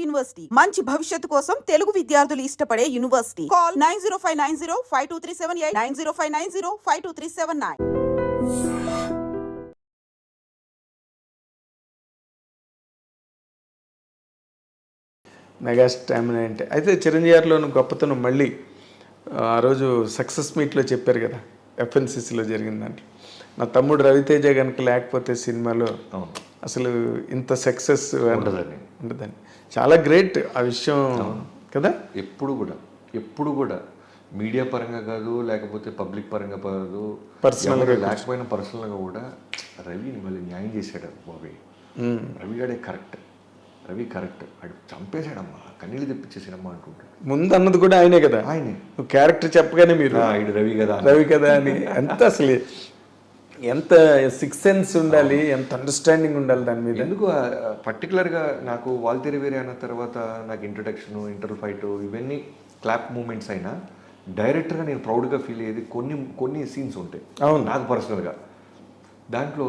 University మంచి భవిష్యత్తు కోసం తెలుగు విద్యార్థులు ఇష్టపడే యూనివర్సిటీ. కాల్ 9059052378 9059052379. మెగా స్టామినా అంటే అయితే చిరంజీవి గారిలోని గొప్పతనం మళ్ళీ ఆ రోజు సక్సెస్ మీట్లో చెప్పారు కదా, ఎఫ్ఎన్సిసిలో జరిగిన దాంట్లో నా తమ్ముడు రవితేజ కనుక లేకపోతే సినిమాలో అసలు ఇంత సక్సెస్ ఉండదని. చాలా గ్రేట్ ఆ విషయం కదా. ఎప్పుడు కూడా మీడియా పరంగా కాదు, లేకపోతే పబ్లిక్ పరంగా కాదు, పర్సనల్గా లేకపోయినా పర్సనల్గా కూడా రవిని మళ్ళీ న్యాయం చేశాడు బాబీ. రవి గడే రవి కరెక్ట్, అది చంపేశాడమ్మా, కన్నీళ్ళు తెప్పించేసాడమ్మా అంటుంటాడు. ముందు అన్నది కూడా ఆయనే కదా, ఆయనే క్యారెక్టర్ చెప్పగానే మీరు రవి కదా అని. ఎంత అసలు ఎంత సిక్స్ సెన్స్ ఉండాలి, ఎంత అండర్స్టాండింగ్ ఉండాలి దాని మీద. ఎందుకు పర్టికులర్గా నాకు వాల్తేరి వేరే అన్న తర్వాత నాకు ఇంట్రడక్షన్, ఇంటర్వల్ ఫైట్, ఇవన్నీ క్లాప్ మూమెంట్స్ అయినా డైరెక్టర్గా నేను ప్రౌడ్గా ఫీల్ అయ్యేది కొన్ని సీన్స్ ఉంటాయి. అవును, నాకు పర్సనల్గా దాంట్లో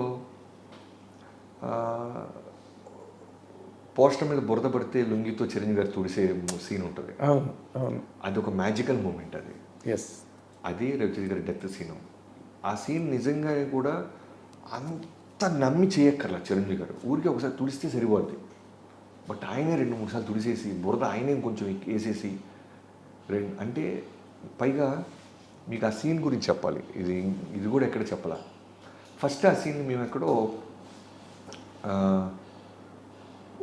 పోస్టర్ మీద బురద పడితే లుంగితో చిరంజీవి గారు తుడిసే సీన్ ఉంటుంది. అవును అవును, అది ఒక మ్యాజికల్ మూమెంట్. అది రవితేజ గారి డెత్ సీను. ఆ సీన్ నిజంగా కూడా అంత నమ్మి చేయక్కర్లా చిరంజీవి గారు, ఊరికి ఒకసారి తుడిస్తే సరిపోద్ది. బట్ ఆయనే 2-3 సార్లు తుడిసేసి బురద ఆయనే కొంచెం వేసేసి అంటే పైగా మీకు ఆ సీన్ గురించి చెప్పాలి, ఇది కూడా ఎక్కడ చెప్పాలా. ఫస్ట్ ఆ సీన్ మేము ఎక్కడో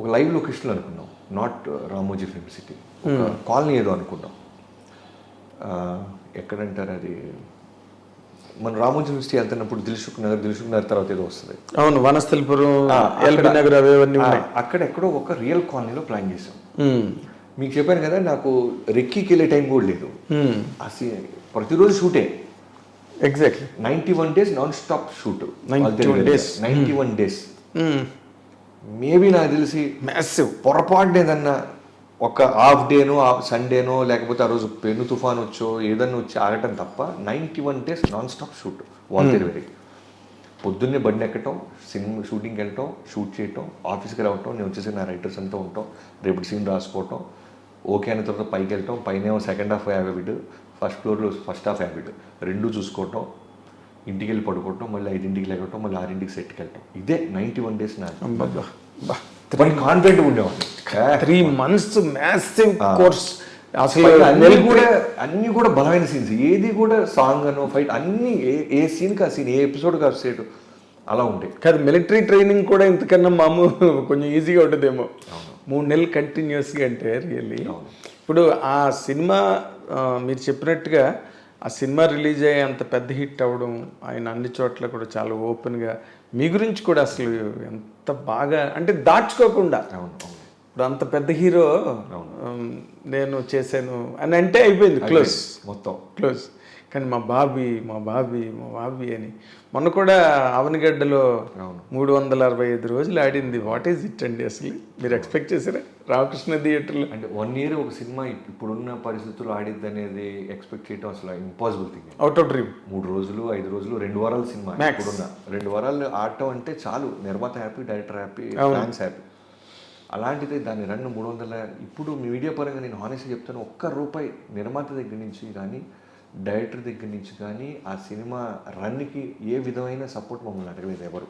ఒక లైవ్ లొకేషన్లో అనుకున్నాం, నాట్ రామోజీ ఫిల్మ్ సిటీ, ఒక కాలనీ ఏదో అనుకున్నాం. ఎక్కడంటారు అది, మన రామోజీ ఫిల్మ్ సిటీ వెళ్తున్నప్పుడు దిల్సుఖ్ నగర్ తర్వాత ఏదో వస్తుంది. అవును, వనస్థలిపురం, ఎల్బీ నగర్, అవన్నీ అక్కడ ఎక్కడో ఒక రియల్ కాలనీలో ప్లాన్ చేసాం. మీకు చెప్పాను కదా, నాకు రెక్కీకి వెళ్ళే టైం కూడా లేదు. ఆ సీన్ ప్రతిరోజు షూటే, exactly 91 days non stop shoot. 91 days. Maybe నాకు తెలిసి మ్యాసివ్ పొరపాటున ఏదన్నా ఒక హాఫ్ డేనో సండేనో లేకపోతే ఆ రోజు పెను తుఫాన్ వచ్చో ఏదన్నా వచ్చి ఆగటం తప్ప 91 days non stop shoot. Waltair వేరే పొద్దున్నే బండి ఎక్కటం, సినిమా షూటింగ్కి వెళ్ళటం, షూట్ చేయటం, ఆఫీస్కి రావటం, నేను వచ్చేసి నా రైటర్స్ అంతా ఉంటాం, రేపటి సీన్ రాసుకోవటం, ఓకే అయిన తర్వాత పైకి వెళ్ళటం, పైన సెకండ్ హాఫ్ హ్యాబిట్, ఫస్ట్ ఫ్లోర్లో ఫస్ట్ హాఫ్ హ్యాబిట్, రెండూ చూసుకోవటం, ఇంటికి వెళ్ళి పడుకోవటం, మళ్ళీ 5ంటికి లేకటం, మళ్ళీ 6ంటికి సెట్కి వెళ్ళటం. ఇదే 91 days నా కాన్ఫిడెంట్ ఉండేవాడిని. 3 months మ్యాసివ్ కోర్స్. అసలు అన్నీ కూడా బలమైన సీన్స్, ఏది కూడా సాంగ్ అనో ఫైట్ అన్నీ ఏ సీన్కి ఆ సీన్, ఏ ఎపిసోడ్కి ఆ సీన్ అలా ఉంటాయి. కాదు, మిలిటరీ ట్రైనింగ్ కూడా ఇంతకన్నా మామూలు కొంచెం ఈజీగా ఉంటుందేమో. 3 నెలలు కంటిన్యూస్గా అంటే రియల్లీ. ఇప్పుడు ఆ సినిమా మీరు చెప్పినట్టుగా ఆ సినిమా రిలీజ్ అయ్యి అంత పెద్ద హిట్ అవ్వడం, ఆయన అన్ని చోట్ల కూడా చాలా ఓపెన్గా మీ గురించి కూడా అసలు ఎంత బాగా అంటే దాచుకోకుండా, ఇప్పుడు అంత పెద్ద హీరో నేను చేశాను అని అంటే అయిపోయింది, క్లోజ్, మొత్తం క్లోజ్. కానీ మా బాబీ అని మొన్న కూడా అవనిగడ్డలో 365 రోజులు ఆడింది. వాట్ ఈజ్ ఇట్ అండి అసలు? మీరు ఎక్స్పెక్ట్ చేశారా రామకృష్ణ థియేటర్లో? అంటే 1 year ఒక సినిమా ఇప్పుడున్న పరిస్థితుల్లో ఆడిద్ది అనేది ఎక్స్పెక్ట్ చేయడం అసలు impossible thing. Out of dream. 3 రోజులు 5 రోజులు 2 వారాల సినిమా, ఇప్పుడున్న 2 వారాలు ఆడటం అంటే చాలు, నిర్మాత happy, director happy, fans happy. అలాంటిది దాన్ని 300. ఇప్పుడు మీడియా పరంగా నేను హానెస్ట్గా చెప్తాను, ₹1 నిర్మాత దగ్గర నుంచి కానీ డైరెక్టర్ దగ్గర నుంచి కానీ ఆ సినిమా రన్కి ఏ విధమైన సపోర్ట్ మమ్మల్ని అడగలేదు ఎవరు.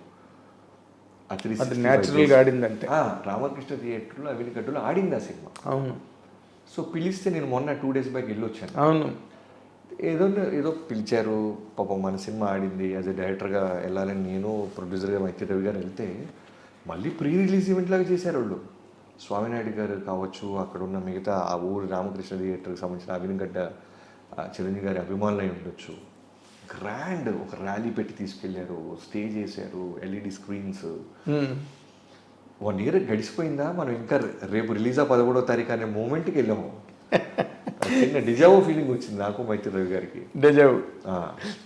అది న్యాచురల్గా ఆడిందంటే రామకృష్ణ థియేటర్లో అవినిగడ్డలో ఆడింది ఆ సినిమా. అవును. సో పిలిస్తే నేను మొన్న 2 days బ్యాక్ వెళ్ళొచ్చాను. అవును, ఏదో పిలిచారు, పాపం మన సినిమా ఆడింది, యాజ్ ఎ డైరెక్టర్గా వెళ్ళాలని నేను ప్రొడ్యూసర్గా మైత్రి రవి గారు వెళ్తే మళ్ళీ ప్రీ రిలీజ్ ఈవెంట్ లాగా చేశారు వాళ్ళు. స్వామినాయుడు గారు కావచ్చు, అక్కడ ఉన్న మిగతా ఆ ఊరు రామకృష్ణ థియేటర్కి సంబంధించిన అవినిగడ్డ చిరంజీవి గారి అభిమానులు అయి ఉండొచ్చు. గ్రాండ్ ఒక ర్యాలీ పెట్టి తీసుకెళ్లారు, స్టేజ్ వేసారు, LED స్క్రీన్స్. 1 year గడిచిపోయిందా, మనం ఇంకా రేపు రిలీజ్ 11వ తారీఖు అనే మూమెంట్కి వెళ్ళాము. చిన్న డిజావో ఫీలింగ్ వచ్చింది నాకు, మైత్రి రవి గారికి. డిజావో.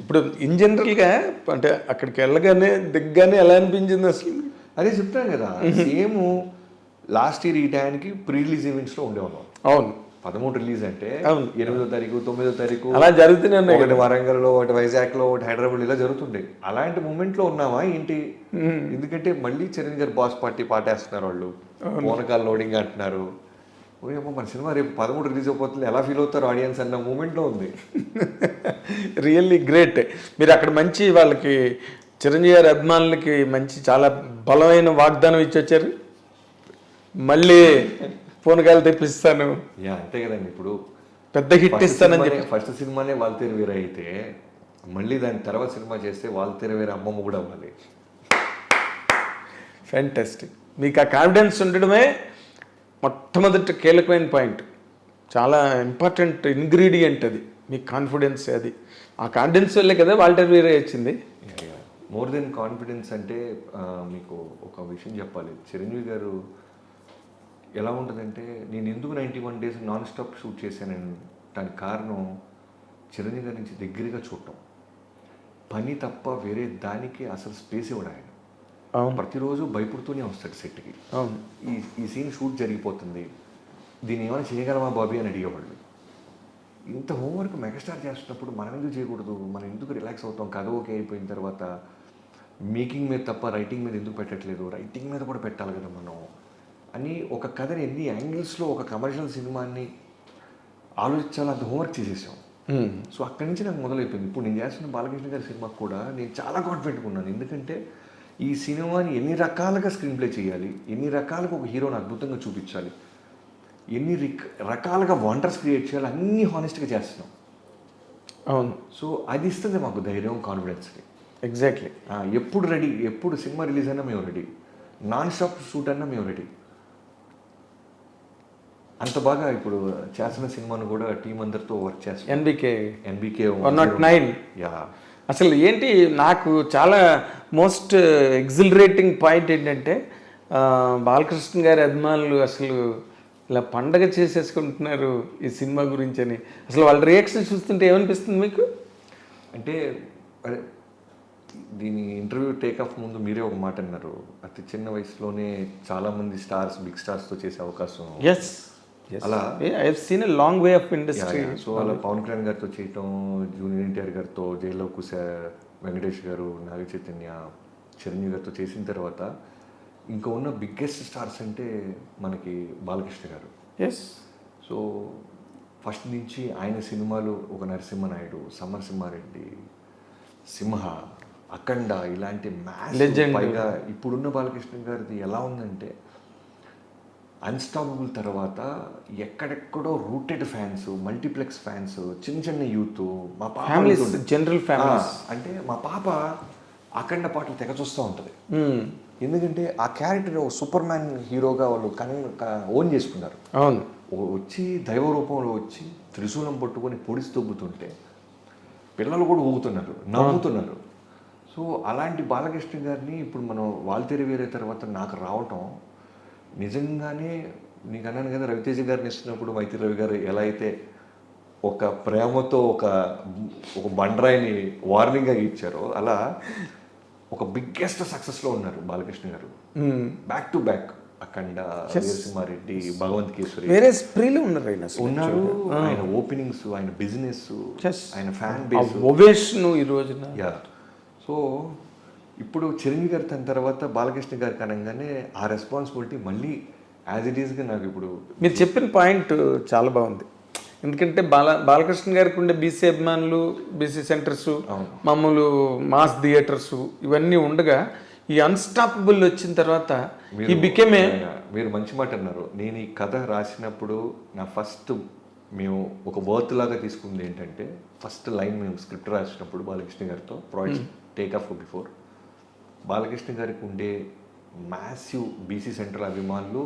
ఇప్పుడు ఇన్ జనరల్గా అంటే అక్కడికి వెళ్ళగానే దిగ్గానే ఎలా అనిపించింది అసలు? అదే చెప్తాను కదా, సేమ్ లాస్ట్ ఇయర్ ఈ టైంకి ప్రీ రిలీజ్ ఈవెంట్స్లో ఉండేవాళ్ళం. అవును, 13 రిలీజ్ అంటే 8వ తారీఖు 9వ తారీఖు అలా జరుగుతూనే ఉన్నాయి. ఒకటి వరంగల్లో, ఒకటి వైజాగ్లో, ఒకటి హైదరాబాద్, ఇలా జరుగుతుండే. అలాంటి మూమెంట్లో ఉన్నామా ఏంటి? ఎందుకంటే మళ్ళీ చిరంజీవి గారు బాస్ పార్టీ పాటేస్తున్నారు, వాళ్ళు పూనకాలు లోడింగ్ అంటున్నారు. ఓ మన సినిమా రేపు 13 రిలీజ్ అయిపోతుంది, ఎలా ఫీల్ అవుతారు ఆడియన్స్ అన్న మూమెంట్లో ఉంది. Really great. మీరు అక్కడ మంచి వాళ్ళకి చిరంజీవి గారి అభిమానులకి మంచి చాలా బలమైన వాగ్దానం ఇచ్చి వచ్చారు. మళ్ళీ పూనకాలు తెప్పిస్తాను, యా అంతే కదండి. ఇప్పుడు పెద్ద హిట్ ఇస్తానని చెప్పి ఫస్ట్ సినిమానే వాల్తేరు వీర అయితే మళ్ళీ దాని తర్వాత సినిమా చేస్తే వాల్తేరు వీర అమ్మమ్మ కూడా అవ్వాలి. ఫ్యాంటాస్టిక్. మీకు ఆ కాన్ఫిడెన్స్ ఉండడమే మొట్టమొదటి కీలకమైన పాయింట్, చాలా ఇంపార్టెంట్ ఇంగ్రీడియంట్ అది, మీ కాన్ఫిడెన్స్. అది ఆ కాన్ఫిడెన్స్ వల్లే కదా వాల్టర్ వీరే వచ్చింది. మోర్ దెన్ కాన్ఫిడెన్స్ అంటే మీకు ఒక విషయం చెప్పాలి. చిరంజీవి గారు ఎలా ఉంటుందంటే, నేను ఎందుకు 91 days నాన్ స్టాప్ షూట్ చేశానని దానికి కారణం చిరంజీవి గారి నుంచి దగ్గరగా చూడటం. పని తప్ప వేరే దానికి అసలు స్పేస్ ఇవ్వడం ఆయన. అవును, ప్రతిరోజు భయపడుతూనే వస్తాడు సెట్కి. అవును. ఈ సీన్ షూట్ జరిగిపోతుంది, దీన్ని ఏమైనా చేయగలమా బాబీ అని అడిగేవాళ్ళు. ఇంత హోంవర్క్ మెగాస్టార్ చేస్తున్నప్పుడు మనం ఎందుకు చేయకూడదు, మనం ఎందుకు రిలాక్స్ అవుతాం, కథ ఓకే అయిపోయిన తర్వాత మేకింగ్ మీద తప్ప రైటింగ్ మీద ఎందుకు పెట్టట్లేదు, రైటింగ్ మీద కూడా పెట్టాలి కదా మనం అని ఒక కథని ఎన్ని యాంగిల్స్లో ఒక కమర్షియల్ సినిమాని ఆలోచించాలో అంత హోంవర్క్ చేసేసాం. సో అక్కడి నుంచి నాకు మొదలైపోయింది. ఇప్పుడు నేను చేస్తున్న బాలకృష్ణ గారి సినిమాకు కూడా నేను చాలా కాన్ఫిడెంట్గా ఉన్నాను. ఎందుకంటే ఈ సినిమాని ఎన్ని రకాలుగా స్క్రీన్ ప్లే చేయాలి, ఎన్ని రకాలుగా ఒక హీరోని అద్భుతంగా చూపించాలి, ఎన్ని రకాలుగా వండర్స్ క్రియేట్ చేయాలి, అన్నీ హానెస్ట్గా చేస్తున్నాం. అవును. సో అది ఇస్తుంది మాకు ధైర్యం, కాన్ఫిడెన్స్కి. ఎగ్జాక్ట్లీ. ఎప్పుడు రెడీ, ఎప్పుడు సినిమా రిలీజ్ అయినా మేము రెడీ, నాన్ స్టాప్ షూట్ అయినా మేము రెడీ. అంత బాగా ఇప్పుడు చేసిన సినిమాను కూడా టీం అందరితో వర్క్ చేస్తాం. ఎన్బికే 109. యా. అసలు ఏంటి నాకు చాలా మోస్ట్ ఎగ్జిలరేటింగ్ పాయింట్ ఏంటంటే, బాలకృష్ణ గారి అభిమానులు అసలు ఇలా పండగ చేసేసుకుంటున్నారు ఈ సినిమా గురించి అని. అసలు వాళ్ళ రియాక్షన్ చూస్తుంటే ఏమనిపిస్తుంది మీకు? అంటే అదే దీని ఇంటర్వ్యూ టేక్ ఆఫ్ ముందు మీరే ఒక మాట అన్నారు, అతి చిన్న వయసులోనే చాలామంది స్టార్స్, బిగ్ స్టార్స్తో చేసే అవకాశం. ఎస్, అలా I have seen a long way of industry. So అలా పవన్ కళ్యాణ్ గారితో చేయటం, జూనియర్ ఎన్టీఆర్ గారితో, జైల్లో కుశ వెంకటేష్ గారు, నాగ చైతన్య, చిరంజీవి గారితో చేసిన తర్వాత ఇంకా ఉన్న బిగ్గెస్ట్ స్టార్స్ అంటే మనకి బాలకృష్ణ గారు. ఎస్. సో ఫస్ట్ నుంచి ఆయన సినిమాలు ఒక నరసింహనాయుడు, సమరసింహారెడ్డి, సింహ, అఖండ ఇలాంటి మ్యాచ్. పైగా ఇప్పుడున్న బాలకృష్ణ గారిది ఎలా ఉందంటే అన్స్టాపబుల్ తర్వాత ఎక్కడెక్కడో రూటెడ్ ఫ్యాన్స్, మల్టీప్లెక్స్ ఫ్యాన్స్, చిన్న చిన్న యూత్, మా పాప జనరల్ ఫ్యామిలీస్. అంటే మా పాప అఖండ పాటలు తెగ చూస్తూ ఉంటుంది. ఎందుకంటే ఆ క్యారెక్టర్ సూపర్ మ్యాన్ హీరోగా వాళ్ళు ఓన్ చేసుకున్నారు. అవును. వచ్చి దైవ రూపంలో వచ్చి త్రిశూలం పట్టుకొని పొడిసి తొబ్బుతుంటే పిల్లలు కూడా ఊగుతున్నారు, నవ్వుతున్నారు. సో అలాంటి బాలకృష్ణ గారిని ఇప్పుడు మనం వాల్తేరు వీరే తర్వాత నాకు రావటం నిజంగానే, నీకు అన్నాను కదా రవితేజ గారిని ఇస్తున్నప్పుడు మైత్రి రవి గారు ఎలా అయితే ఒక ప్రేమతో ఒక బండరాయిని వార్నింగ్గా ఇచ్చారో, అలా ఒక బిగ్గెస్ట్ సక్సెస్లో ఉన్నారు బాలకృష్ణ గారు. బ్యాక్ టు బ్యాక్ అఖండ, వీరసింహారెడ్డి, భగవంత్ కేసరి, వేరే స్ప్రీలు ఉన్నారు. ఆయన ఓపెనింగ్స్, ఆయన బిజినెస్, ఆయన ఫ్యాన్ బేస్, ఓవేషన్ ఈ రోజున. యా. సో ఇప్పుడు చిరంజీవి గారి తన తర్వాత బాలకృష్ణ గారికి అనగానే ఆ రెస్పాన్సిబిలిటీ మళ్ళీ యాజ్ ఇట్ ఈస్గా నాకు ఇప్పుడు. మీరు చెప్పిన పాయింట్ చాలా బాగుంది. ఎందుకంటే బాలకృష్ణ గారికి ఉండే బీసీ అభిమానులు, బీసీ సెంటర్స్, మామూలు మాస్ థియేటర్స్ ఇవన్నీ ఉండగా ఈ అన్స్టాపబుల్ వచ్చిన తర్వాత ఈ బికేమే. మీరు మంచి మాట అన్నారు. నేను ఈ కథ రాసినప్పుడు నా ఫస్ట్ మేము ఒక వర్త్ లాగా తీసుకుంది ఏంటంటే, ఫస్ట్ లైన్ మేము స్క్రిప్ట్ రాసినప్పుడు బాలకృష్ణ గారితో project take off before, Balakrishna గారికి ఉండే మ్యాసివ్ బీసీ సెంటర్ అభిమానులు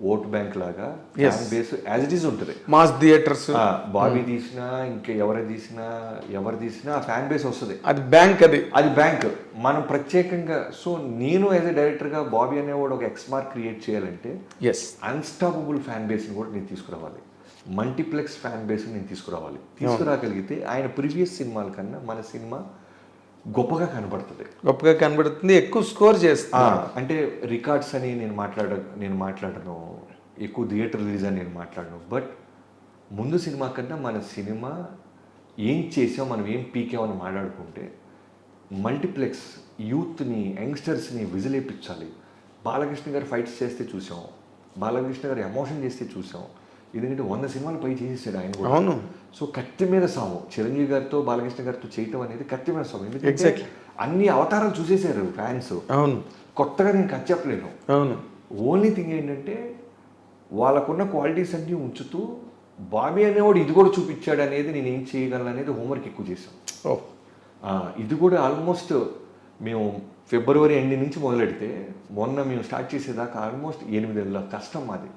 ఓట్ బ్యాంక్ లాగా fan base as it is ఉంటుంది. మాస్ థియేటర్స్ బాబీ తీసినా ఇంకా ఎవరు తీసినా ఆ ఫ్యాన్ బేస్ వస్తుంది. అది బ్యాంక్, అది బ్యాంక్. మనం ప్రత్యేకంగా, సో నేను యాజ్ ఎ డైరెక్టర్గా బాబీ అనేవాడు ఒక ఎక్స్మార్క్ క్రియేట్ చేయాలంటే అన్స్టాపబుల్ ఫ్యాన్ బేస్ని కూడా నేను తీసుకురావాలి, మల్టీప్లెక్స్ ఫ్యాన్ బేస్ని నేను తీసుకురాగలిగితే ఆయన ప్రీవియస్ సినిమాల కన్నా మన సినిమా గొప్పగా కనబడుతుంది, ఎక్కువ స్కోర్ చేస్తాను. అంటే రికార్డ్స్ అని నేను మాట్లాడను, ఎక్కువ థియేటర్ రిలీజ్ అని నేను మాట్లాడను. బట్ ముందు సినిమా కన్నా మన సినిమా ఏం చేసాం, మనం ఏం పీకామని మాట్లాడుకుంటే మల్టీప్లెక్స్ యూత్ని, యంగ్స్టర్స్ని విజిలేపించాలి. బాలకృష్ణ గారు ఫైట్స్ చేస్తే చూసాం, బాలకృష్ణ గారు ఎమోషన్ చేస్తే చూసాం, ఎందుకంటే 100 సినిమాలు పై చేసేసాడు ఆయన కూడా. అవును. సో కత్తి మీద సాము చిరంజీవి గారితో బాలకృష్ణ గారితో చేయటం అనేది కత్తి మీద సాము. ఎందుకంటే Exactly. అన్ని అవతారాలు చూసేశారు ఫ్యాన్స్. అవును. కొత్తగా నేను కథ చెప్పలేను. అవును. ఓన్లీ థింగ్ ఏంటంటే వాళ్ళకున్న క్వాలిటీస్ అన్నీ ఉంచుతూ బాబీ అనేవాడు ఇది కూడా చూపించాడు అనేది నేను ఏం చేయగలను అనేది హోంవర్క్ ఎక్కువ చేశాం. ఓ ఇది కూడా ఆల్మోస్ట్ మేము ఫిబ్రవరి ఎండింగ్ నుంచి మొదలెడితే మొన్న మేము స్టార్ట్ చేసేదాకా ఆల్మోస్ట్ 8 నెలల కష్టం మాది.